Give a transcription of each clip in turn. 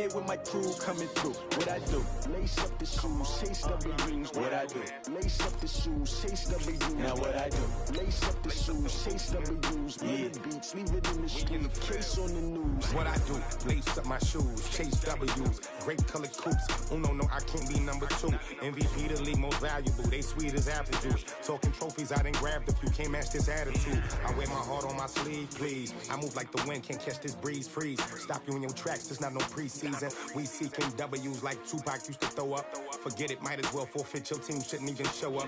here with my crew coming through. What I do? Lace up the shoes, chase W's. What I do? Lace up the shoes, chase W's. Now what I do? Lace up the shoes, chase W's. Yeah. Beats, leave it in the street, case on the news. What I do? Lace up my shoes, chase W's. Great colored coops. Oh no, I can't be number 2. MVP the league most valuable. They sweet as apple juice. Talking trophies, I done grabbed a few. Can't match this attitude. I wear my heart on my sleeve, please. I move like the wind, can't catch this breeze. Freeze. Stop you in your tracks. There's not no preseason. We seeking W's like Tupac used to throw up. Forget it, might as well forfeit. Your team shouldn't even show up.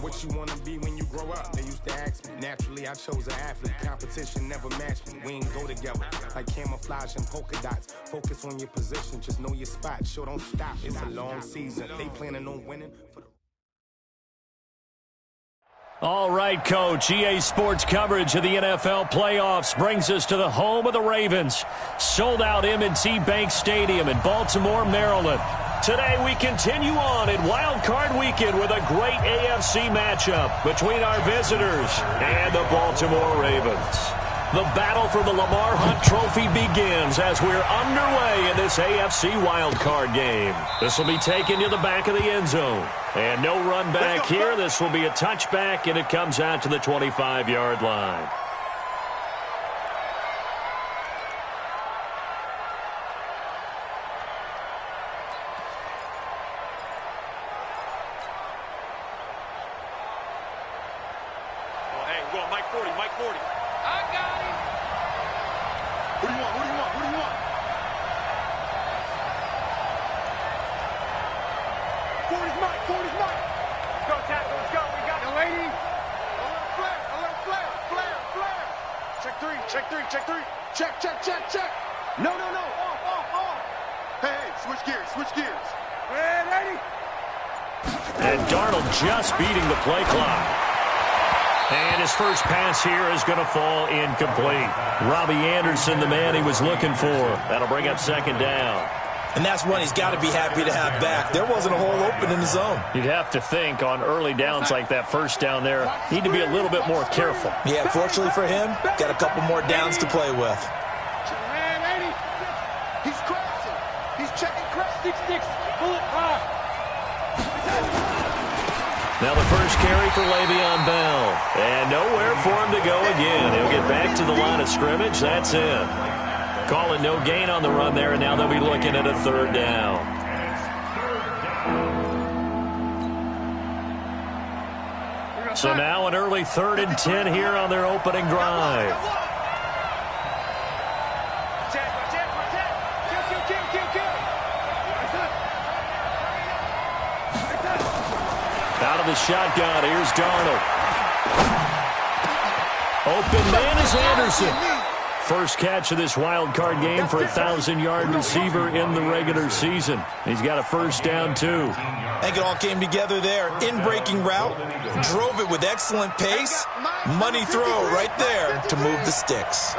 What you wanna be when you grow up? They used to ask me. Naturally, I chose an athlete. Competition never matched me. We ain't go together like camouflage and polka dots. Focus on your position, just know your spot. Sure, don't stop. It's a long season. They planning on winning. All right, Coach. EA Sports coverage of the NFL playoffs brings us to the home of the Ravens. Sold out M&T Bank Stadium in Baltimore, Maryland. Today we continue on in Wild Card Weekend with a great AFC matchup between our visitors and the Baltimore Ravens. The battle for the Lamar Hunt Trophy begins as we're underway in this AFC wildcard game. This will be taken to the back of the end zone. And no run back here. This will be a touchback, and it comes out to the 25-yard line. Check. No. Off. Hey, switch gears. Ready? And Darnold just beating the play clock. And his first pass here is going to fall incomplete. Robbie Anderson, the man he was looking for. That'll bring up second down. And that's one he's got to be happy to have back. There wasn't a hole open in the zone. You'd have to think on early downs like that first down there, need to be a little bit more careful. Yeah, fortunately for him, got a couple more downs to play with. He's crossing. He's checking cross 6-6. Bullet high. Now the first carry for Le'Veon Bell. And nowhere for him to go again. He'll get back to the line of scrimmage. That's it. Calling no gain on the run there, and now they'll be looking at a third down. So now an early 3rd and 10 here on their opening drive. Out of the shotgun, here's Darnold. Open man is Anderson. First catch of this wild card game for a 1,000-yard receiver in the regular season. He's got a first down, too. I think it all came together there. In-breaking route, drove it with excellent pace. Money throw right there to move the sticks.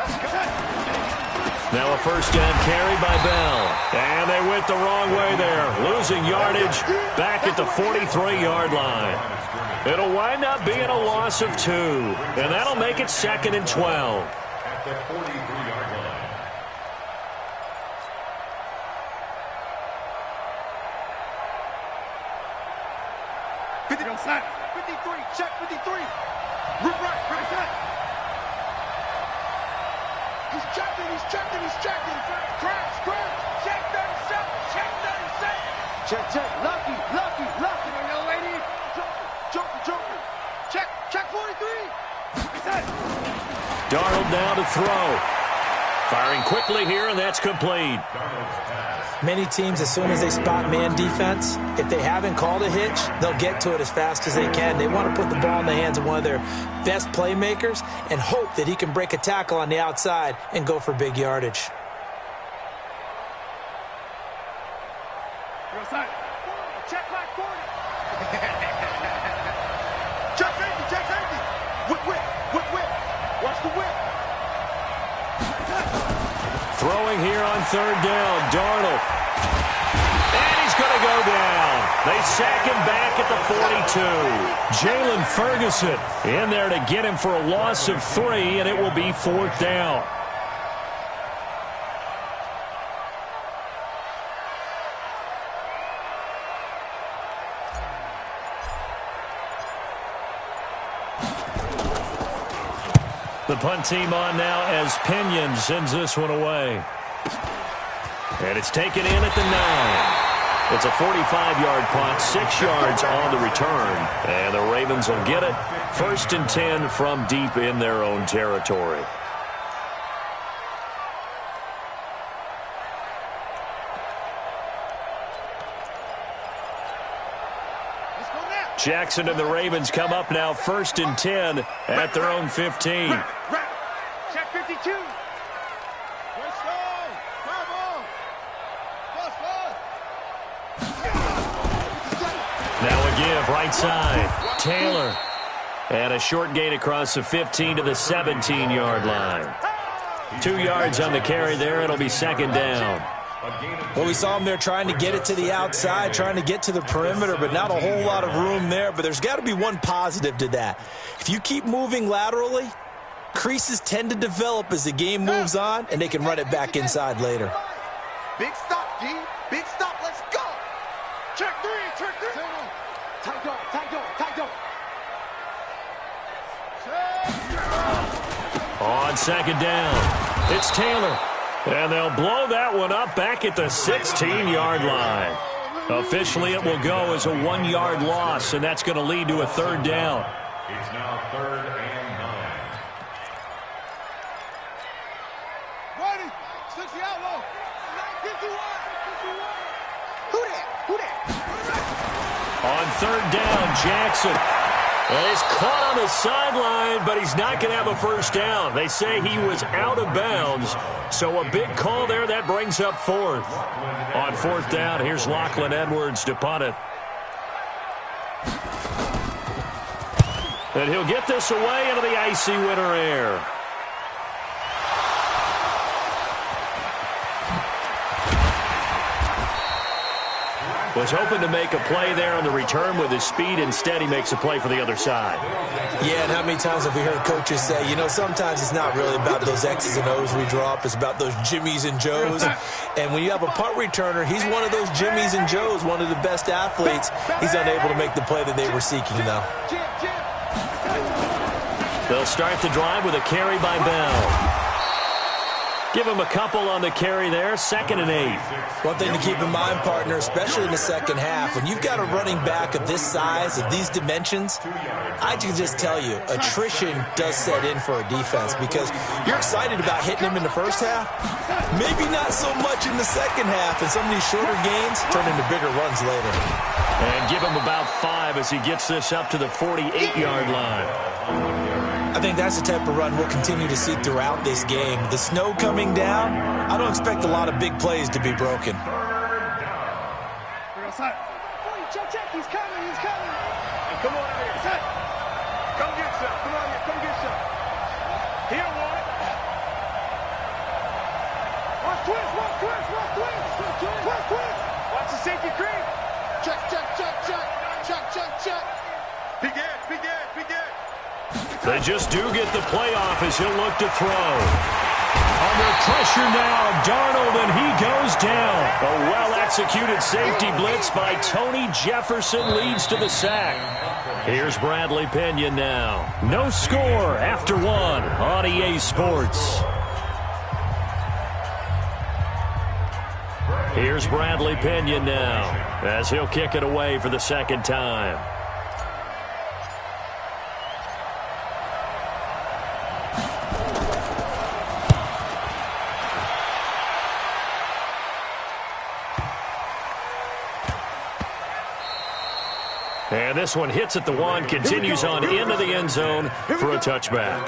Now a first down carry by Bell. And they went the wrong way there. Losing yardage back at the 43-yard line. It'll wind up being a loss of 2. And that'll make it 2nd and 12. The 43-yard line. Snap. 53. Check 53. Root right. He's checking. Crash. Check 37. Check. Lucky. Young lady. Joker. Check 43. Darnold now to throw. Firing quickly here, and that's complete. Many teams, as soon as they spot man defense, if they haven't called a hitch, they'll get to it as fast as they can. They want to put the ball in the hands of one of their best playmakers and hope that he can break a tackle on the outside and go for big yardage. Check back 40. Check safety. Whip. Watch the whip. Throwing here on 3rd down, Darnold. And he's going to go down. They sack him back at the 42. Jalen Ferguson in there to get him for a loss of 3, and it will be 4th down. The punt team on now as Pinion sends this one away. And it's taken in at the 9. It's a 45-yard punt, 6 yards on the return. And the Ravens will get it. 1st and 10 from deep in their own territory. Jackson and the Ravens come up now 1st and 10 at their own 15. Check 52. Now a give right side. Taylor. And a short gain across the 15 to the 17-yard line. 2 yards on the carry there. It'll be 2nd down. Well, we saw him there trying to get it to the outside, trying to get to the perimeter, but not a whole lot of room there. But there's got to be one positive to that. If you keep moving laterally, creases tend to develop as the game moves on, and they can run it back inside later. Big stop, D. Big stop. Let's go. Check 3. Check 3. Tight dog. Tight dog. Tight dog. On 2nd down, it's Taylor. And they'll blow that one up back at the 16-yard line. Officially, it will go as a 1-yard loss, and that's going to lead to a 3rd down. It's now 3rd and 9. Ready. 60 outlaw. 51. Who that? Who that? On 3rd down, Jackson. And he's caught on the sideline, but he's not going to have a 1st down. They say he was out of bounds. So a big call there. That brings up 4th. On 4th down, here's Lachlan Edwards to punt it. And he'll get this away into the icy winter air. Was hoping to make a play there on the return with his speed. Instead, he makes a play for the other side. Yeah, and how many times have we heard coaches say, you know, sometimes it's not really about those X's and O's we draw up. It's about those Jimmies and Joes. And when you have a punt returner, he's one of those Jimmies and Joes, one of the best athletes. He's unable to make the play that they were seeking, though. They'll start the drive with a carry by Bell. Give him a couple on the carry there. 2nd and 8. One thing to keep in mind, partner, especially in the second half, when you've got a running back of this size, of these dimensions, I can just tell you, attrition does set in for a defense because you're excited about hitting him in the first half, maybe not so much in the second half, and some of these shorter gains turn into bigger runs later. And give him about 5 as he gets this up to the 48-yard line. I think that's the type of run we'll continue to see throughout this game. The snow coming down, I don't expect a lot of big plays to be broken. Check. He's coming. He's coming. Hey, come on out here. Set. Come get some. Come on here. Come get some. Here, one. Watch twist. Watch twist. Watch twist. Watch twist. Watch the safety creep. Check. Be good. They just do get the playoff as he'll look to throw. Under pressure now, Darnold, and he goes down. A well-executed safety blitz by Tony Jefferson leads to the sack. Here's Bradley Pinion now. No score after 1 on EA Sports. Here's Bradley Pinion now as he'll kick it away for the 2nd time. And this one hits at the 1, continues on into the end zone for a touchback.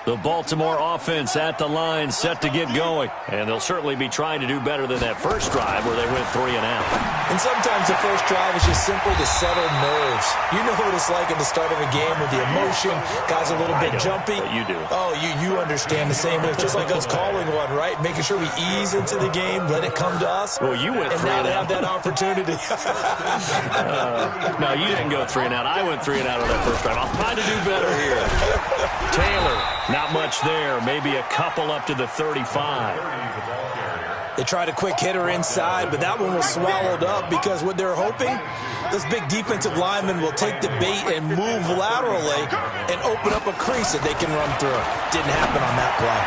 The Baltimore offense at the line, set to get going. And they'll certainly be trying to do better than that first drive where they went 3 and out. And sometimes the first drive is just simply to settle nerves. You know what it's like at the start of a game with the emotion. Guys are a little bit jumpy. But you do. Oh, you understand the same way. It's just like us calling one, right? Making sure we ease into the game, let it come to us. Well, you went 3 and and now out. they have that opportunity. No, you didn't go 3 and out. I went 3 and out on that first drive. I'll try to do better here. Taylor, not much there. Maybe a couple up to the 35. They tried a quick hitter inside, but that one was swallowed up because what they're hoping Those big defensive linemen will take the bait and move laterally and open up a crease that they can run through. Didn't happen on that play.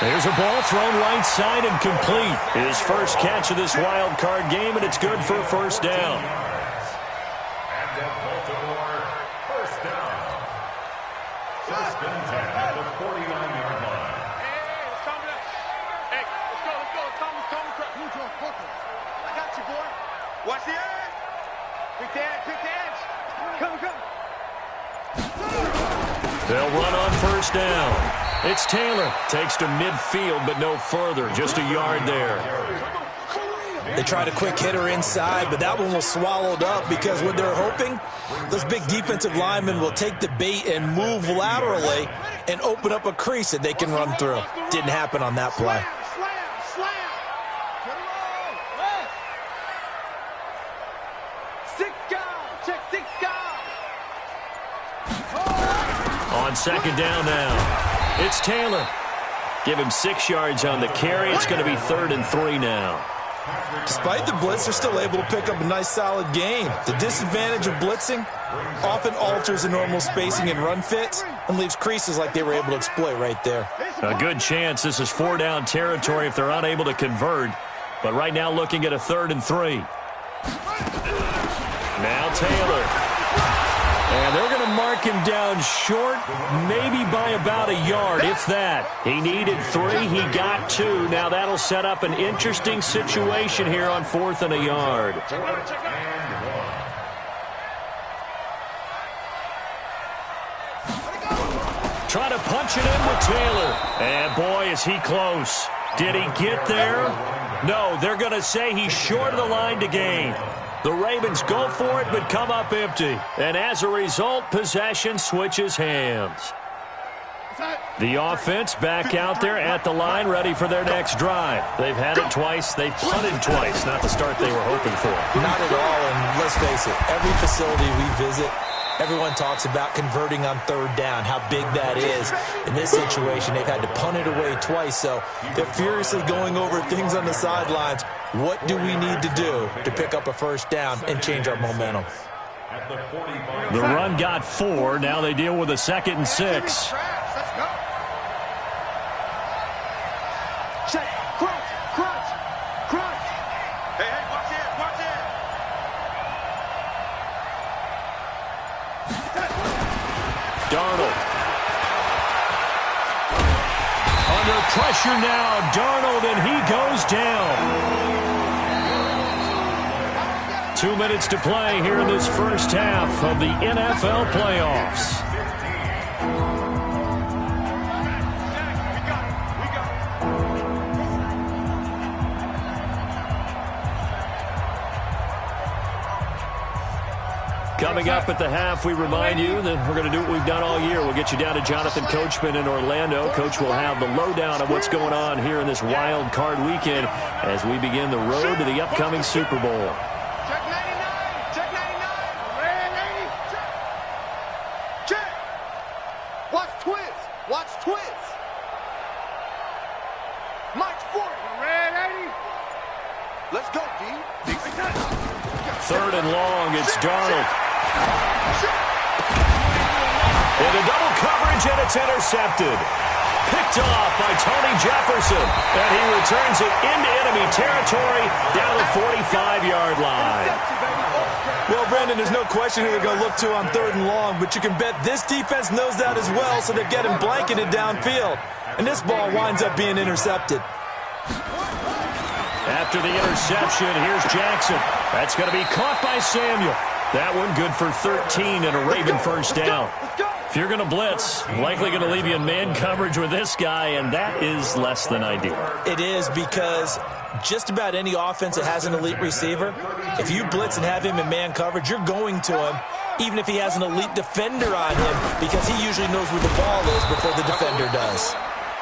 There's a ball thrown right side and complete. His first catch of this wild card game, and it's good for a first down. And at Baltimore, first down. First and 10 at the 49-yard line. Hey, let's calm down. Hey, let's go. Calm down. I got you, boy. Watch the edge. Pick the edge. Come. They'll run on first down. It's Taylor. Takes to midfield, but no further. Just a yard there. They tried a quick hitter inside, but that one was swallowed up because what they're hoping, those big defensive linemen will take the bait and move laterally and open up a crease that they can run through. Didn't happen on that play. Slam. Six guys. Check 6 guys. On second down now. It's Taylor. Give him 6 yards on the carry. It's going to be 3rd and 3 now. Despite the blitz, they're still able to pick up a nice solid gain. The disadvantage of blitzing often alters the normal spacing and run fits and leaves creases like they were able to exploit right there. A good chance this is 4-down territory if they're unable to convert. But right now looking at a 3rd and 3. Now Taylor. And they're going to mark him down short, maybe by about a yard, if that. He needed 3. He got 2. Now that'll set up an interesting situation here on 4th and a yard. Trying to punch it in with Taylor. And boy, is he close. Did he get there? No, they're going to say he's short of the line to gain. The Ravens go for it, but come up empty. And as a result, possession switches hands. The offense back out there at the line, ready for their next drive. They've had it twice. They've punted twice. Not the start they were hoping for. Not at all, and let's face it, every facility we visit, everyone talks about converting on 3rd down, how big that is. In this situation, they've had to punt it away twice, so they're furiously going over things on the sidelines. What do we need to do to pick up a first down and change our momentum? The run got 4. Now they deal with a 2nd and 6. Let's go. Check. Crunch. Hey, watch it. Darnold. Under pressure now, Darnold, and he goes down. 2 minutes to play here in this first half of the NFL playoffs. Coming up at the half, we remind you that we're going to do what we've done all year. We'll get you down to Jonathan Coachman in Orlando. Coach will have the lowdown of what's going on here in this wild card weekend as we begin the road to the upcoming Super Bowl. Check 99. Red 80. Check. Watch twist. Mike's 40. Red 80. Let's go, D. 3rd and long, it's Darnold. Into double coverage, and it's intercepted. Picked off by Tony Jefferson, and he returns it into enemy territory down the 45-yard line. Well, Brandon, there's no question who they're going to look to on 3rd and long, but you can bet this defense knows that as well, so they're getting blanketed downfield. And this ball winds up being intercepted. After the interception, here's Jackson. That's going to be caught by Samuel. That one good for 13 and a Raven first down. If you're going to blitz, likely going to leave you in man coverage with this guy, and that is less than ideal. It is, because just about any offense that has an elite receiver, if you blitz and have him in man coverage, you're going to him, even if he has an elite defender on him, because he usually knows where the ball is before the defender does.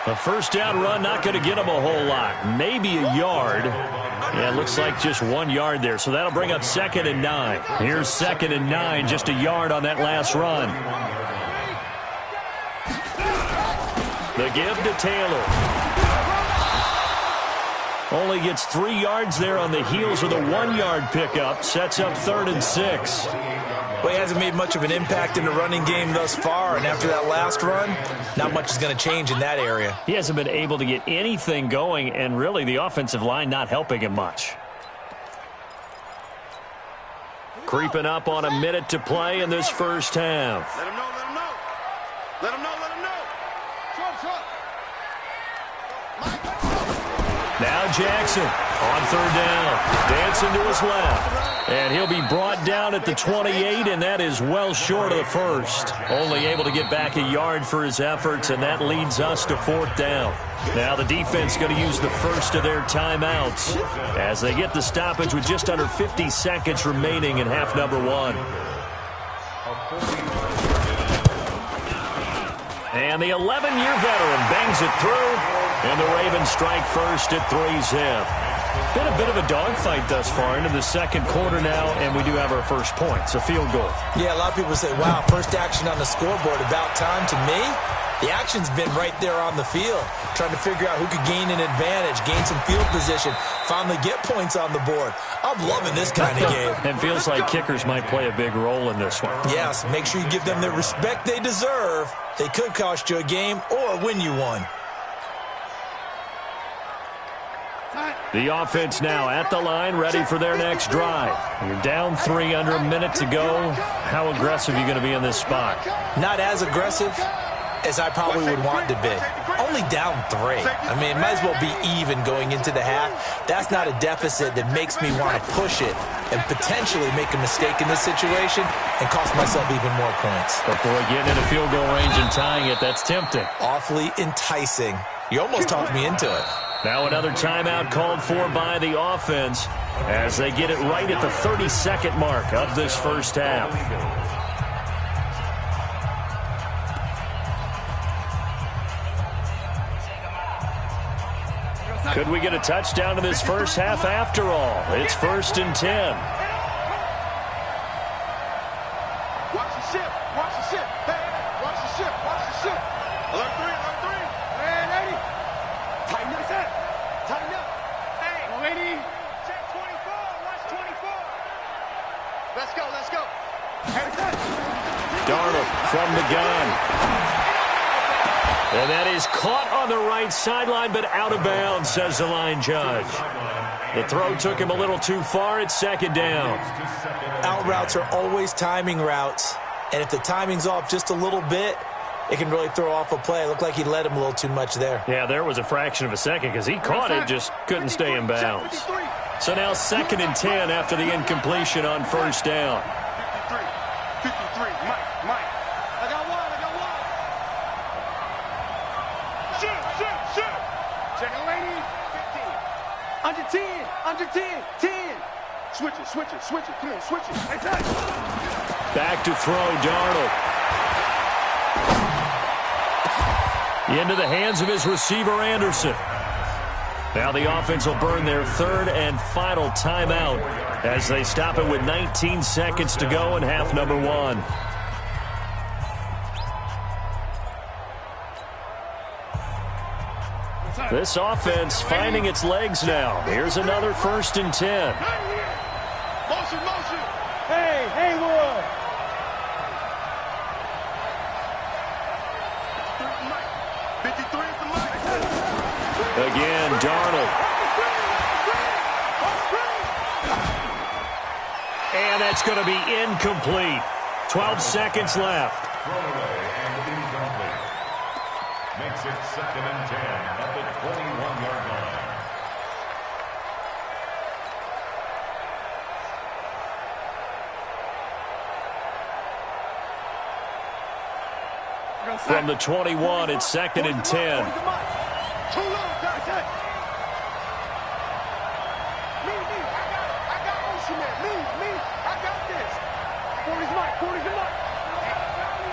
A first down run, not going to get him a whole lot. Maybe a yard. Yeah, it looks like just 1 yard there. So that'll bring up 2nd and 9. Here's 2nd and 9, just a yard on that last run. The give to Taylor. Only gets 3 yards there on the heels of the 1-yard pickup. Sets up 3rd and 6. Well, he hasn't made much of an impact in the running game thus far, and after that last run, not much is going to change in that area. He hasn't been able to get anything going, and really the offensive line not helping him much. Creeping up on a minute to play in this first half. Let him know, let him know. Let him know, let him know. Now Jackson on 3rd down. Dancing to his left. And he'll be brought down at the 28, and that is well short of the first. Only able to get back a yard for his efforts, and that leads us to 4th down. Now the defense going to use the first of their timeouts as they get the stoppage with just under 50 seconds remaining in half number 1. And the 11-year veteran bangs it through, and the Ravens strike first at 3-zip. Been a bit of a dogfight thus far into the second quarter now, and we do have our first point. It's a field goal. Yeah, a lot of people say, wow, first action on the scoreboard, about time. To me, the action's been right there on the field, trying to figure out who could gain an advantage, gain some field position, finally get points on the board. I'm loving this kind of game. And feels like kickers might play a big role in this one. Yes, make sure you give them the respect they deserve. They could cost you a game or win you one. The offense now at the line, ready for their next drive. You're down 3, under a minute to go. How aggressive are you going to be in this spot? Not as aggressive as I probably would want to be. Only down 3. I mean, it might as well be even going into the half. That's not a deficit that makes me want to push it and potentially make a mistake in this situation and cost myself even more points. But boy, getting into field goal range and tying it, that's tempting. Awfully enticing. You almost talked me into it. Now another timeout called for by the offense as they get it right at the 32nd mark of this first half. Could we get a touchdown in this first half after all? It's 1st and 10. Watch the ship, watch the ship. Hey, watch the ship, watch the ship. Alert 3, alert 3. Hey, lady. Tighten up, set. Tighten up. Hey, lady. Check 24, watch 24. Let's go, let's go. Hey, set. Darnold from the gun. And that is caught on the right sideline, but out of bounds, says the line judge. The throw took him a little too far. It's 2nd down. Out routes are always timing routes. And if the timing's off just a little bit, it can really throw off a play. It looked like he led him a little too much there. Yeah, there was a fraction of a second because he caught it, just couldn't stay in bounds. So now 2nd and 10 after the incompletion on 1st down. 53, Mike. I got one. Shoot. Check it, lady. 15. Under 10. 10. Switch it. Come on, switch it. Hey, touch. Back to throw, Darnold. Into the hands of his receiver, Anderson. Now the offense will burn their 3rd and final timeout as they stop it with 19 seconds to go in half number 1. This offense finding its legs now. Here's another 1st and 10. Motion. Hey, Wood. Again, Darnold. And that's going to be incomplete. 12 seconds left. Makes it 2nd and 10 at the 21-yard line. From the 21, it's 2nd and 10. Too low, guys. Hey. Me. I got Ocean Man. Me. I got this. 40's Mike.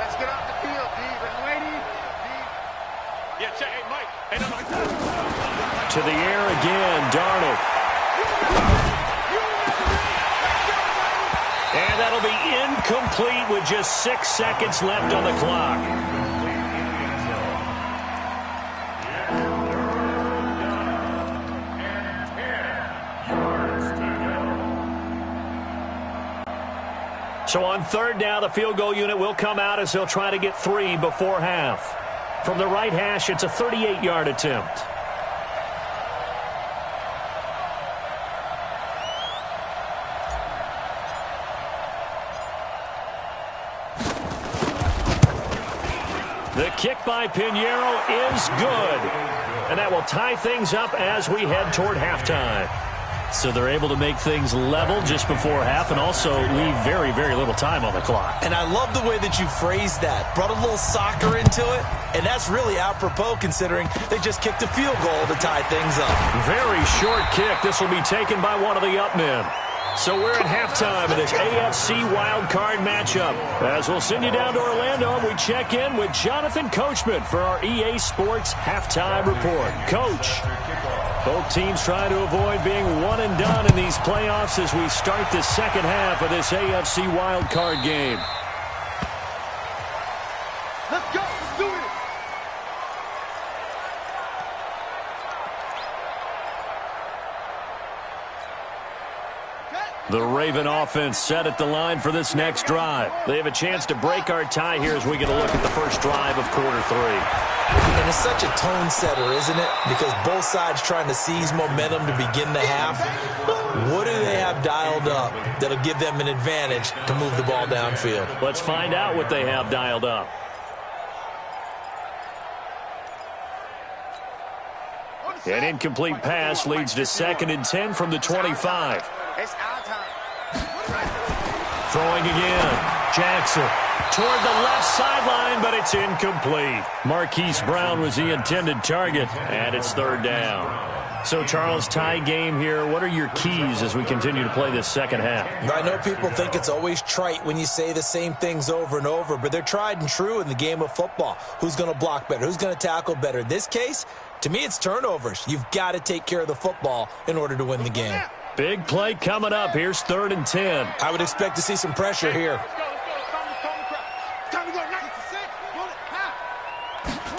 Let's get off the field, D. Lady. Yeah, check. Hey, Mike. Hey, no. To the air again, Darnold. And that'll be incomplete with just 6 seconds left on the clock. So on third down, the field goal unit will come out as they'll try to get 3 before half. From the right hash, it's a 38-yard attempt. The kick by Pinheiro is good. And that will tie things up as we head toward halftime. So they're able to make things level just before half and also leave very, very little time on the clock. And I love the way that you phrased that. Brought a little soccer into it, and that's really apropos considering they just kicked a field goal to tie things up. Very short kick. This will be taken by one of the up men. So we're at halftime in this AFC wildcard matchup. As we'll send you down to Orlando, and we check in with Jonathan Coachman for our EA Sports Halftime Report. Coach, both teams try to avoid being one and done in these playoffs as we start the second half of this AFC wildcard game. Let's go. Let's do it. The Raven offense set at the line for this next drive. They have a chance to break our tie here as we get a look at the first drive of quarter 3. And it's such a tone setter, isn't it? Because both sides trying to seize momentum to begin the half. What do they have dialed up that'll give them an advantage to move the ball downfield? Let's find out what they have dialed up. An incomplete pass leads to 2nd and 10 from the 25. It's our time. Throwing again. Jackson toward the left sideline, but it's incomplete. Marquise Brown was the intended target, and it's 3rd down. So, Charles, tie game here. What are your keys as we continue to play this second half? I know people think it's always trite when you say the same things over and over, but they're tried and true in the game of football. Who's going to block better? Who's going to tackle better? In this case, to me, it's turnovers. You've got to take care of the football in order to win the game. Big play coming up. Here's 3rd and 10. I would expect to see some pressure here.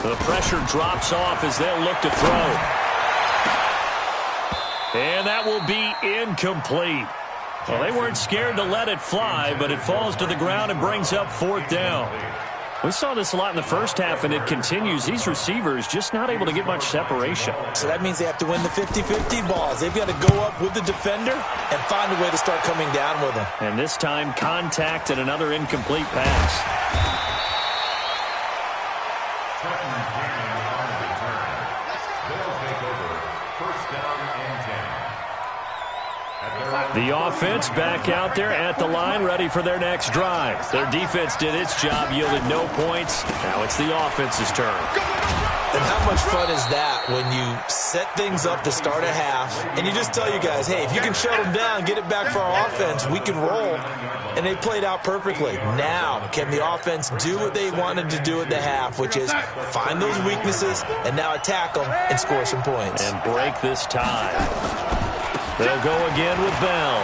The pressure drops off as they'll look to throw. And that will be incomplete. Well, they weren't scared to let it fly, but it falls to the ground and brings up 4th down. We saw this a lot in the first half, and it continues. These receivers just not able to get much separation. So that means they have to win the 50-50 balls. They've got to go up with the defender and find a way to start coming down with them. And this time, contact and another incomplete pass. The offense back out there at the line, ready for their next drive. Their defense did its job, yielded no points. Now it's the offense's turn. And how much fun is that when you set things up to start a half, and you just tell you guys, hey, if you can shut them down, get it back for our offense, we can roll. And they played out perfectly. Now, can the offense do what they wanted to do at the half, which is find those weaknesses and now attack them and score some points. And break this tie. They'll go again with Bell.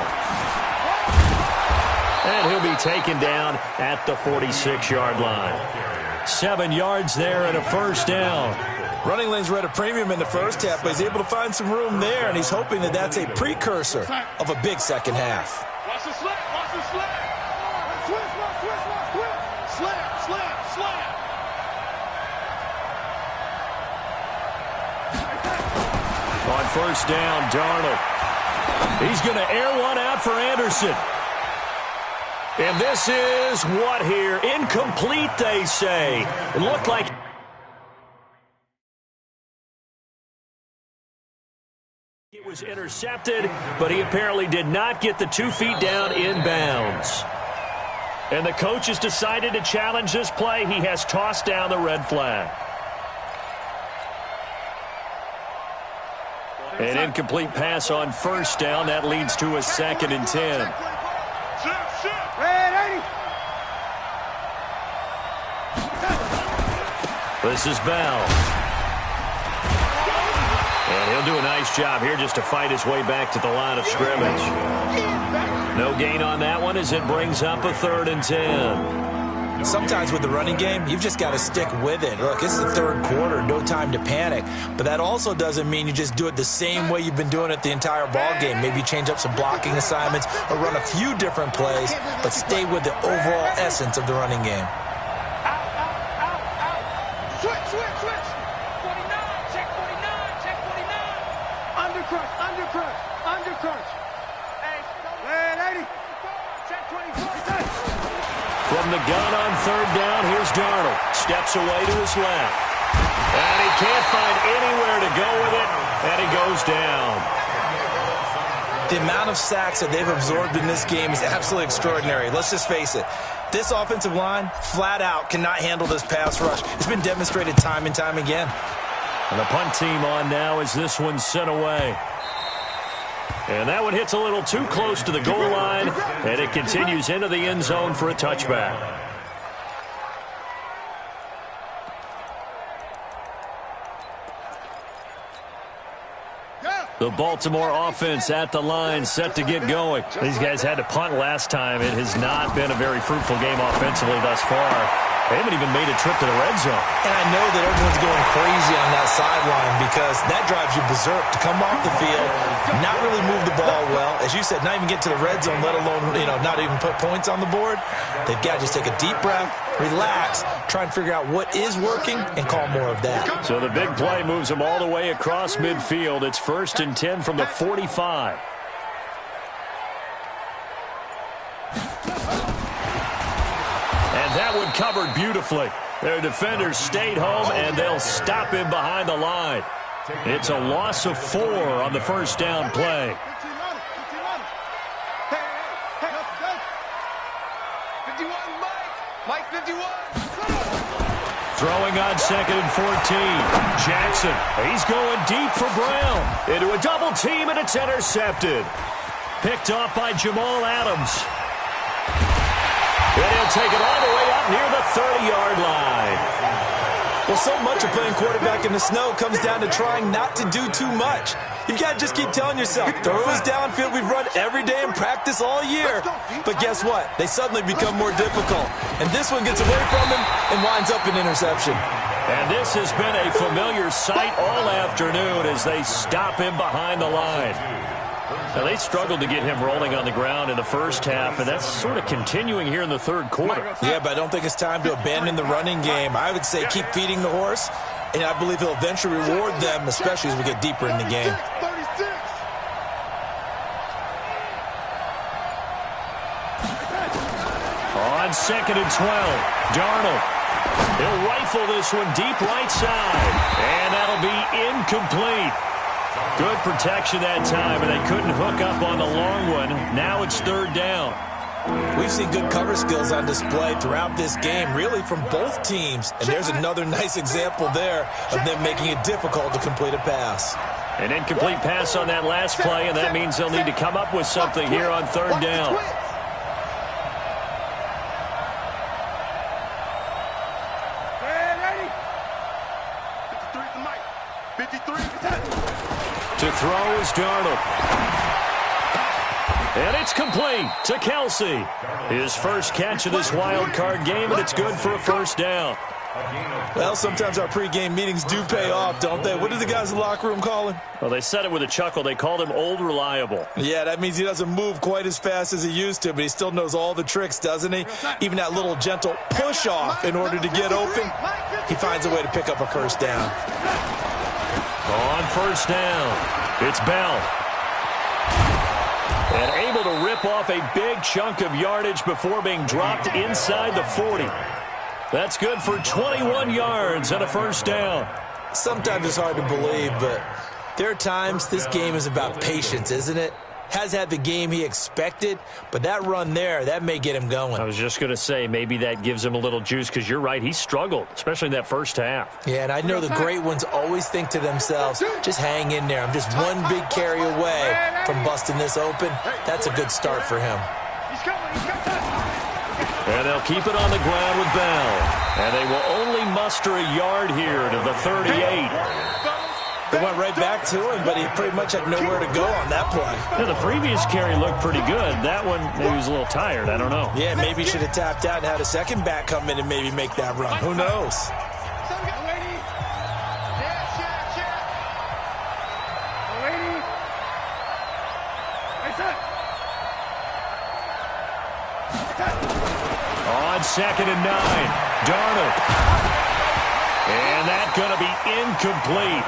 And he'll be taken down at the 46-yard line. 7 yards there and a 1st down. Running lanes were at a premium in the first half, but he's able to find some room there, and he's hoping that that's a precursor of a big second half. Watch the slant. Watch the slant. Twist, slant, slant. On 1st down, Darnold. He's going to air one out for Anderson. And this is what here? Incomplete, they say. It looked like it was intercepted, but he apparently did not get the 2 feet down in bounds. And the coach has decided to challenge this play. He has tossed down the red flag. An incomplete pass on 1st down. That leads to a 2nd and 10. This is Bell. And he'll do a nice job here just to fight his way back to the line of scrimmage. No gain on that one as it brings up a 3rd and 10. Sometimes with the running game, you've just got to stick with it. Look, this is the third quarter, no time to panic. But that also doesn't mean you just do it the same way you've been doing it the entire ball game. Maybe change up some blocking assignments or run a few different plays, but stay with the overall essence of the running game. Switch. 49, check 49. Under crunch. Hey, 80. Check 24. From the gun on third down, here's Darnold. Steps away to his left. And he can't find anywhere to go with it, and he goes down. The amount of sacks that they've absorbed in this game is absolutely extraordinary. Let's just face it. This offensive line, flat out, cannot handle this pass rush. It's been demonstrated time and time again. And the punt team on now as this one's sent away. And that one hits a little too close to the goal line, and it continues into the end zone for a touchback. The Baltimore offense at the line, set to get going. These guys had to punt last time. It has not been a very fruitful game offensively thus far. They haven't even made a trip to the red zone. And I know that everyone's going crazy on that sideline because that drives you berserk to come off the field, not really move the ball well. As you said, not even get to the red zone, let alone, not even put points on the board. They've got to just take a deep breath, relax, try and figure out what is working, and call more of that. So the big play moves them all the way across midfield. It's 1st and 10 from the 45. That one covered beautifully. Their defenders stayed home, and they'll him behind the line. It's a loss of 4 on the first down play. 51, Mike 51. Throwing on 2nd and 14. Jackson, he's going deep for Brown. Into a double team, and it's intercepted. Picked off by Jamal Adams. And he'll take it all the way up near the 30-yard line. Well, so much of playing quarterback in the snow comes down to trying not to do too much. You've got to just keep telling yourself, throws downfield we've run every day in practice all year. But guess what? They suddenly become more difficult. And this one gets away from him and winds up an interception. And this has been a familiar sight all afternoon as they stop him behind the line. Now, they struggled to get him rolling on the ground in the first half, and that's sort of continuing here in the third quarter. Yeah, but I don't think it's time to abandon the running game. I would say keep feeding the horse, and I believe he'll eventually reward them, especially as we get deeper in the game. On 2nd and 12, Darnold. He'll rifle this one deep right side, and that'll be incomplete. Good protection that time, and they couldn't hook up on the long one. Now it's 3rd down. We've seen good cover skills on display throughout this game, really from both teams. And there's another nice example there of them making it difficult to complete a pass. An incomplete pass on that last play, and that means they'll need to come up with something here on 3rd down. To throw is Darnold. And it's complete to Kelsey. His first catch of this wild card game, and it's good for a 1st down. Well, sometimes our pregame meetings do pay off, don't they? What do the guys in the locker room call him? Well, they said it with a chuckle. They called him Old Reliable. Yeah, that means he doesn't move quite as fast as he used to, but he still knows all the tricks, doesn't he? Even that little gentle push-off in order to get open, he finds a way to pick up a 1st down. On 1st down, it's Bell. And able to rip off a big chunk of yardage before being dropped inside the 40. That's good for 21 yards and a 1st down. Sometimes it's hard to believe, but there are times this game is about patience, isn't it? Has had the game he expected, but that run there, that may get him going. I was just going to say, maybe that gives him a little juice, because you're right, he struggled, especially in that first half. Yeah, and I know the great ones always think to themselves, just hang in there. I'm just one big carry away from busting this open. That's a good start for him. And they'll keep it on the ground with Bell. And they will only muster a yard here to the 38. It went right back to him, but he pretty much had nowhere to go on that play. Yeah, the previous carry looked pretty good. That one, maybe he was a little tired. I don't know. Yeah, maybe he should have tapped out and had a second back come in and maybe make that run. Who knows? On 2nd and 9, Darnold. And that's going to be incomplete.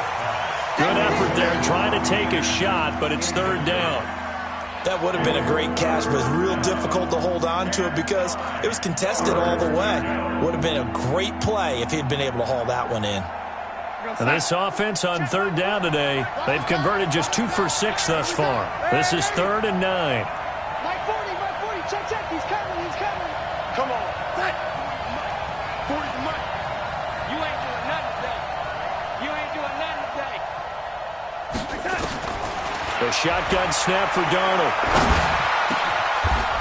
Good effort there trying to take a shot, but it's 3rd down. That would have been a great catch, but it's real difficult to hold on to it because it was contested all the way. Would have been a great play if he'd been able to haul that one in. And this offense on 3rd down today, they've converted just 2 for 6 thus far. This is 3rd and 9. Mike 40, check, he's coming. Come on, set. 40's Mike. You ain't doing nothing today. The shotgun snap for Darnold.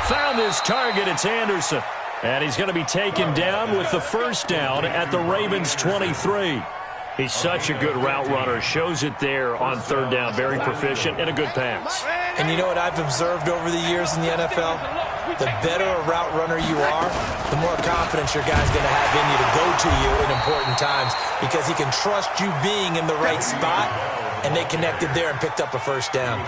Found his target, it's Anderson. And he's going to be taken down with the 1st down at the Ravens' 23. He's such a good route runner. Shows it there on 3rd down. Very proficient and a good pass. And you know what I've observed over the years in the NFL? The better a route runner you are, the more confidence your guy's going to have in you to go to you in important times because he can trust you being in the right spot, and they connected there and picked up a 1st down.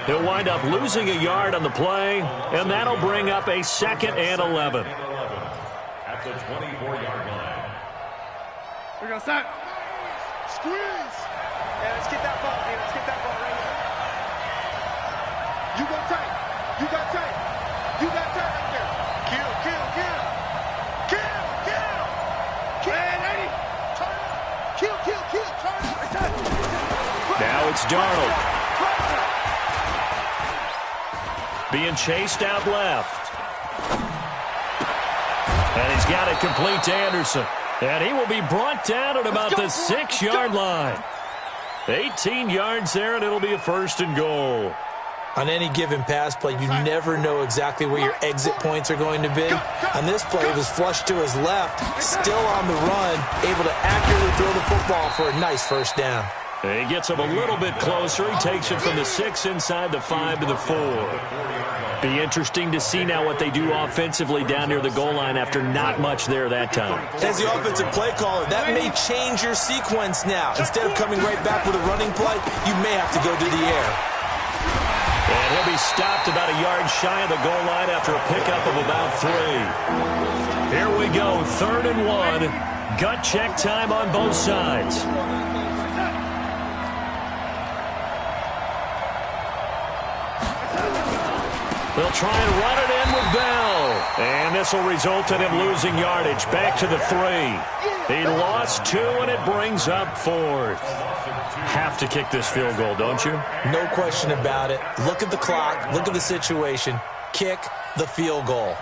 He'll wind up losing a yard on the play, and that'll bring up a 2nd and 11. At the 24-yard line. We're going to start. Squeeze. Yeah, let's get that ball, man. Let's get that ball right here. You got tight. You got tight right there. Kill. Man, 80. Turn up. Kill. Turn up. Now it's Darnold. Being chased out left. And he's got it complete to Anderson. And he will be brought down at about the 6-yard line. 18 yards there, and it'll be a 1st and goal. On any given pass play, you never know exactly where your exit points are going to be. On this play, it was flushed to his left, still on the run, able to accurately throw the football for a nice 1st down. And he gets him a little bit closer. He takes it from the 6 inside the 5 to the 4. Be interesting to see now what they do offensively down near the goal line after not much there that time. As the offensive play caller, that may change your sequence now. Instead of coming right back with a running play, you may have to go to the air. And he'll be stopped about a yard shy of the goal line after a pickup of about 3. Here we go, 3rd and 1. Gut check time on both sides. They'll try and run it in with Bell. And this will result in him losing yardage. Back to the 3. He lost 2, and it brings up 4th. Have to kick this field goal, don't you? No question about it. Look at the clock. Look at the situation. Kick the field goal.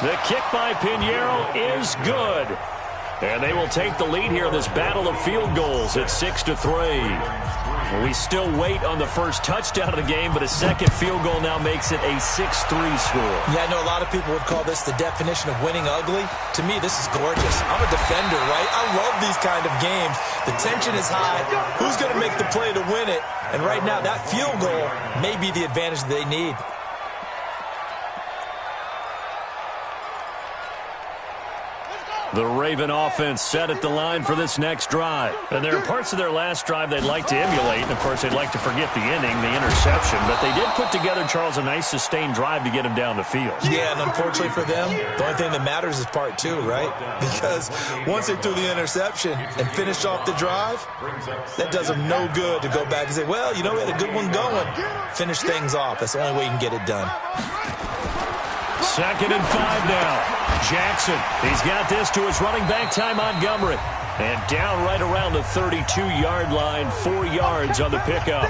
The kick by Pinheiro is good. And they will take the lead here in this battle of field goals at 6-3. We still wait on the first touchdown of the game, but a second field goal now makes it a 6-3 score. Yeah, I know a lot of people would call this the definition of winning ugly. To me, this is gorgeous. I'm a defender, right? I love these kind of games. The tension is high. Who's going to make the play to win it? And right now, that field goal may be the advantage they need. The Raven offense set at the line for this next drive. And there are parts of their last drive they'd like to emulate. And, of course, they'd like to forget the inning, the interception. But they did put together, Charles, a nice sustained drive to get him down the field. Yeah, and unfortunately for them, the only thing that matters is part 2, right? Because once they threw the interception and finished off the drive, that does them no good to go back and say, well, you know, we had a good one going. Finish things off. That's the only way you can get it done. 2nd and 5 now. Jackson, he's got this to his running back, Ty Montgomery. And down right around the 32-yard line, 4 yards on the pickup.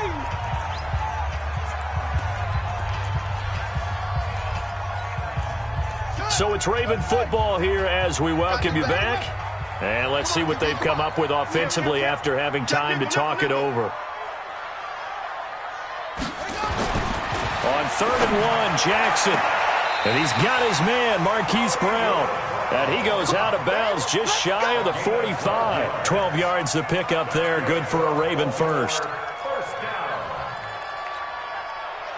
So it's Raven football here as we welcome you back. And let's see what they've come up with offensively after having time to talk it over. 3rd and 1, Jackson. And he's got his man, Marquise Brown. And he goes out of bounds just shy of the 45. 12 yards to pick up there. Good for a Raven first. First down.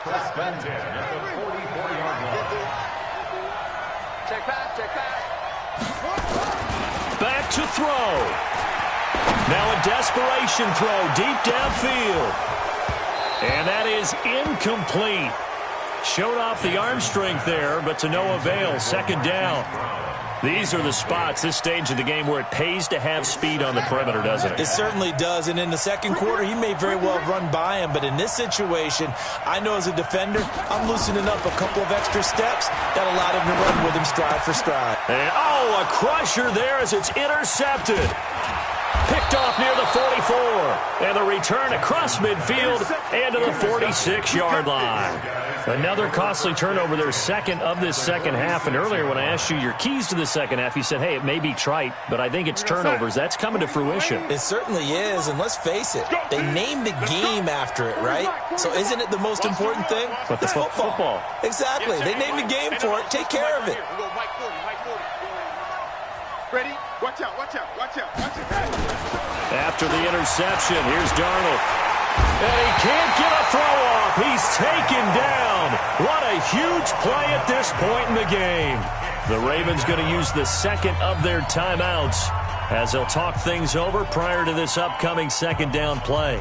First and 10 at the 44-yard line. Check pass, check pass. Back to throw. Now a desperation throw deep downfield. And that is incomplete. Showed off the arm strength there, but to no avail. 2nd down. These are the spots, this stage of the game, where it pays to have speed on the perimeter, doesn't it? It certainly does, and in the second quarter, he may very well run by him, but in this situation, I know as a defender, I'm loosening up a couple of extra steps that allowed him to run with him stride for stride. And, oh, a crusher there as it's intercepted. Picked off near the 44. And the return across midfield and to the 46-yard line. Another costly turnover there, second of this second half. And earlier when I asked you your keys to the second half, you said, hey, it may be trite, but I think it's turnovers. That's coming to fruition. It certainly is, and let's face it, they named the game after it, right? So isn't it the most important thing? But it's football. Exactly. They named the game for it. Take care of it. Ready? Watch out, watch out, watch out, watch out. After the interception, here's Darnold. And he can't get a throw off. He's taken down. What a huge play at this point in the game. The Ravens going to use the second of their timeouts as they'll talk things over prior to this upcoming 2nd down play.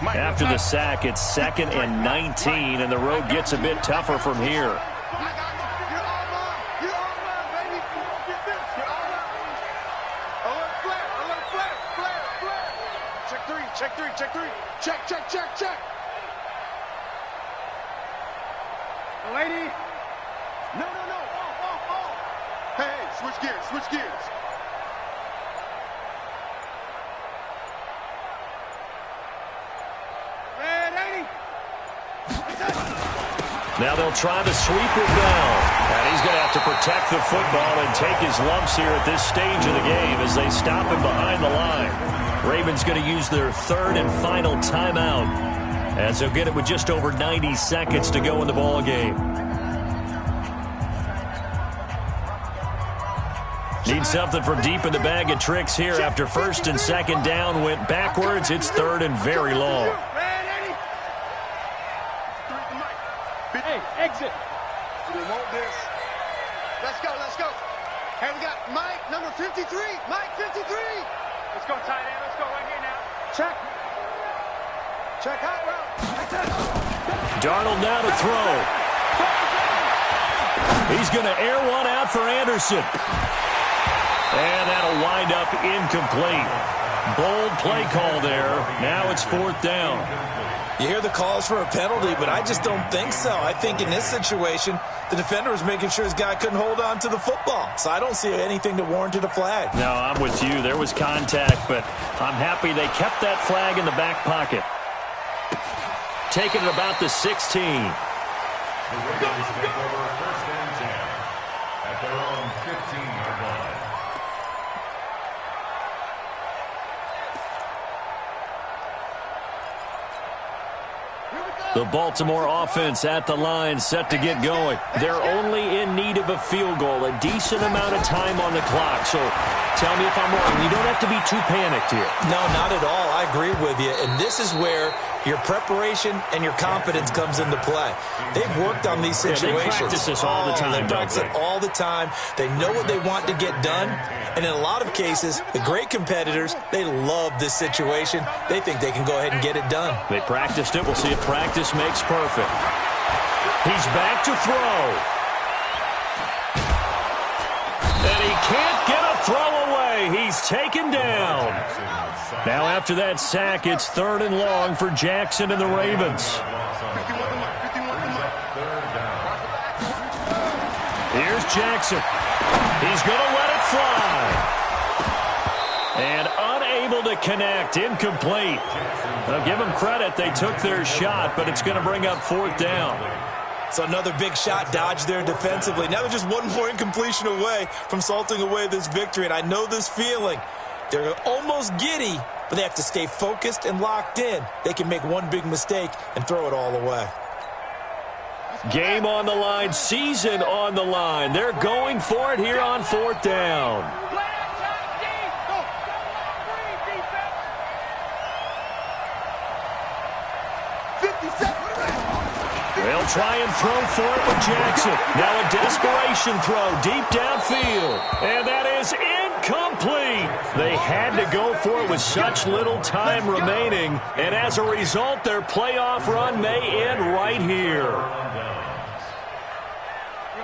After the sack, it's 2nd and 19, and the road gets a bit tougher from here. Check. Lady. No. Oh. Hey, switch gears. Red 80. Now they'll try to sweep it down. And he's going to have to protect the football and take his lumps here at this stage of the game as they stop him behind the line. Ravens going to use their 3rd and final timeout as they'll get it with just over 90 seconds to go in the ball game. Need something from deep in the bag of tricks here after 1st and 2nd down went backwards. It's 3rd and very long. Hey, exit. We want this. Let's go. Hey, we got Mike, number 53. Mike, 53. Let's go, tight end. Let's go right here now. Check hot route. Darnold now to throw. He's going to air one out for Anderson. And that'll wind up incomplete. Bold play call there. Now it's 4th down. You hear the calls for a penalty, but I just don't think so. I think in this situation, the defender was making sure his guy couldn't hold on to the football. So I don't see anything that warranted a flag. No, I'm with you. There was contact, but I'm happy they kept that flag in the back pocket. Taking it about the 16. The Ravens take over 1st and 10 at their own 15-yard line. The Baltimore offense at the line, set to get going. They're only in need of a field goal, a decent amount of time on the clock. So tell me if I'm wrong. You don't have to be too panicked here. No, not at all. I agree with you. And this is where your preparation and your confidence comes into play. They've worked on these situations. Yeah, they practice this all the time. They practice it all the time. They know what they want to get done. And in a lot of cases, the great competitors, they love this situation. They think they can go ahead and get it done. They practiced it. We'll see if practice makes perfect. He's back to throw. And he can't get a throw away. He's taken down. Now after that sack, it's 3rd and long for Jackson and the Ravens. Here's Jackson. He's going to let it fly. And unable to connect. Incomplete. Now give them credit. They took their shot, but it's going to bring up 4th down. So another big shot dodged there defensively. Now they're just one more incompletion away from salting away this victory. And I know this feeling. They're almost giddy, but they have to stay focused and locked in. They can make one big mistake and throw it all away. Game on the line, season on the line. They're going for it here on 4th down. They'll try and throw for it with Jackson. Now a desperation throw deep downfield. And that is incomplete. They had to go for it with such little time remaining. And as a result, their playoff run may end right here.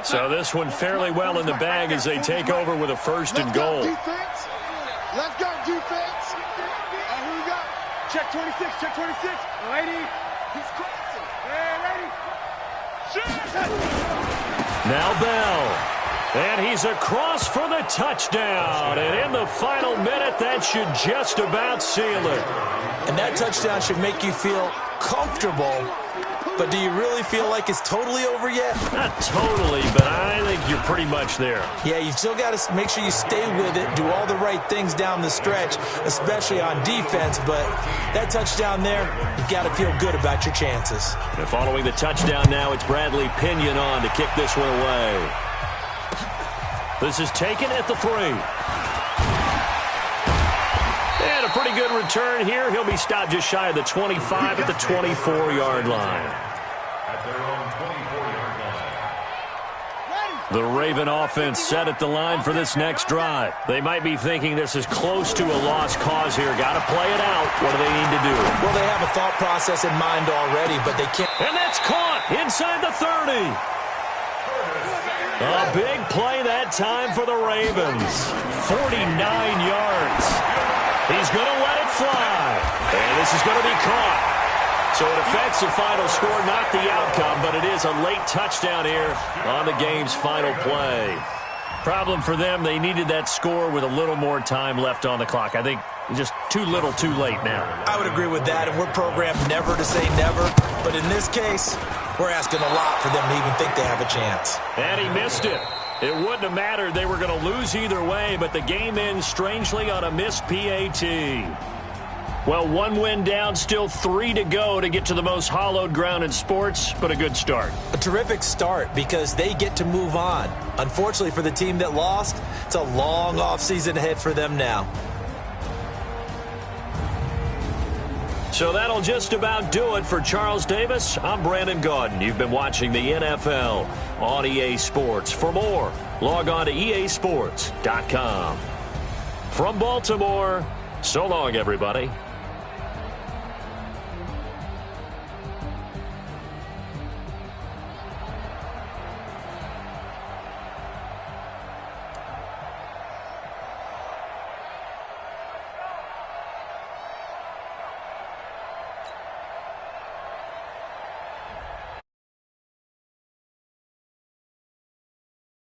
So this one fairly well in the bag as they take over with a 1st and goal. Let's go, defense. Here we go. Check 26, check 26. Lady. He's crossing. Hey, lady. Now Bell. And he's across for the touchdown. And in the final minute, that should just about seal it. And that touchdown should make you feel comfortable. But do you really feel like it's totally over yet? Not totally, but I think you're pretty much there. Yeah, you still got to make sure you stay with it, do all the right things down the stretch, especially on defense. But that touchdown there, you got to feel good about your chances. And following the touchdown now, it's Bradley Pinion on to kick this one away. This is taken at the 3. And a pretty good return here. He'll be stopped just shy of the 25 at the 24-yard line. At their own 24-yard line. The Raven offense set at the line for this next drive. They might be thinking this is close to a lost cause here. Got to play it out. What do they need to do? Well, they have a thought process in mind already, but they can't. And that's caught inside the 30. A big play that time for the Ravens. 49 yards. He's going to let it fly. And this is going to be caught. So it affects the final score, not the outcome, but it is a late touchdown here on the game's final play. Problem for them, they needed that score with a little more time left on the clock. I think just too little, too late now. I would agree with that, and we're programmed never to say never. But in this case, we're asking a lot for them to even think they have a chance. And he missed it. It wouldn't have mattered. They were going to lose either way, but the game ends strangely on a missed PAT. Well, 1 win down, still 3 to go to get to the most hallowed ground in sports, but a good start. A terrific start because they get to move on. Unfortunately for the team that lost, it's a long offseason ahead for them now. So that'll just about do it for Charles Davis. I'm Brandon Gaudin. You've been watching the NFL on EA Sports. For more, log on to easports.com. From Baltimore, so long, everybody.